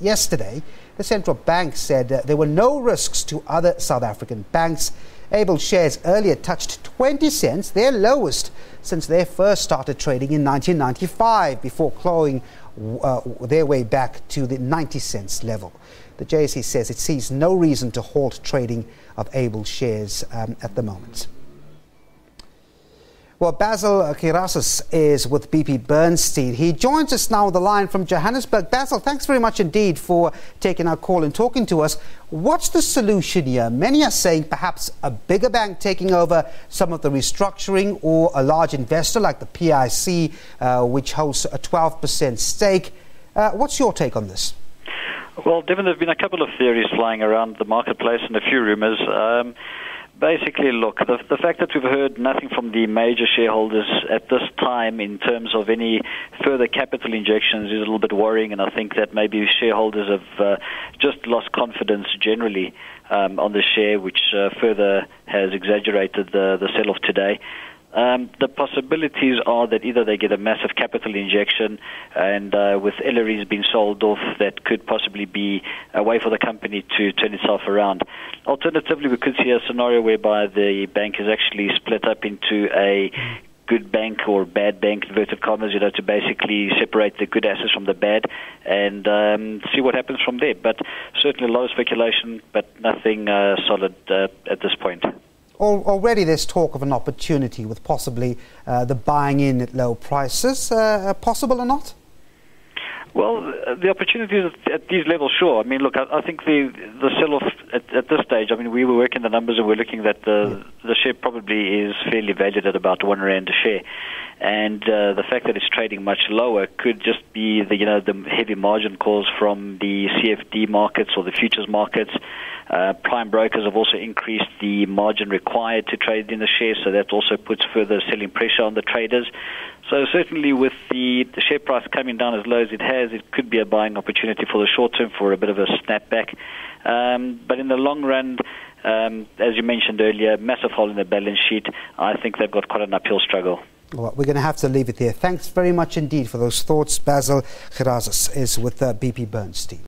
yesterday, the central bank said there were no risks to other South African banks. Able shares earlier touched 20 cents, their lowest since they first started trading in 1995, before clawing their way back to the 90 cents level. The JSE says it sees no reason to halt trading of Able shares at the moment. Well, Basil Kirasis is with BP Bernstein. He joins us now on the line from Johannesburg. Basil, thanks very much indeed for taking our call and talking to us. What's the solution here? Many are saying perhaps a bigger bank taking over some of the restructuring, or a large investor like the PIC, which holds a 12% stake. What's your take on this? Well, Devin, there have been a couple of theories flying around the marketplace and a few rumours. Basically, look, the fact that we've heard nothing from the major shareholders at this time in terms of any further capital injections is a little bit worrying, and I think that maybe shareholders have just lost confidence generally on the share, which further has exaggerated the sell-off today. The possibilities are that either they get a massive capital injection, and with Ellery's being sold off, that could possibly be a way for the company to turn itself around. Alternatively, we could see a scenario whereby the bank is actually split up into a good bank or bad bank, inverted commas, to basically separate the good assets from the bad, and see what happens from there. But certainly a lot of speculation, but nothing solid at this point. Already there's talk of an opportunity with possibly the buying in at low prices. Possible or not? Well, the opportunities at these levels, sure. I mean, look, I think the sell-off at this stage, I mean, we were working the numbers and we're looking that the share probably is fairly valued at about R1 a share. And the fact that it's trading much lower could just be the heavy margin calls from the CFD markets or the futures markets. Prime brokers have also increased the margin required to trade in the shares, so that also puts further selling pressure on the traders. So certainly with the share price coming down as low as it has, it could be a buying opportunity for the short term for a bit of a snapback. But in the long run, as you mentioned earlier, massive hole in the balance sheet. I think they've got quite an uphill struggle. Well, we're going to have to leave it there. Thanks very much indeed for those thoughts. Basil Kirasis is with BP Bernstein.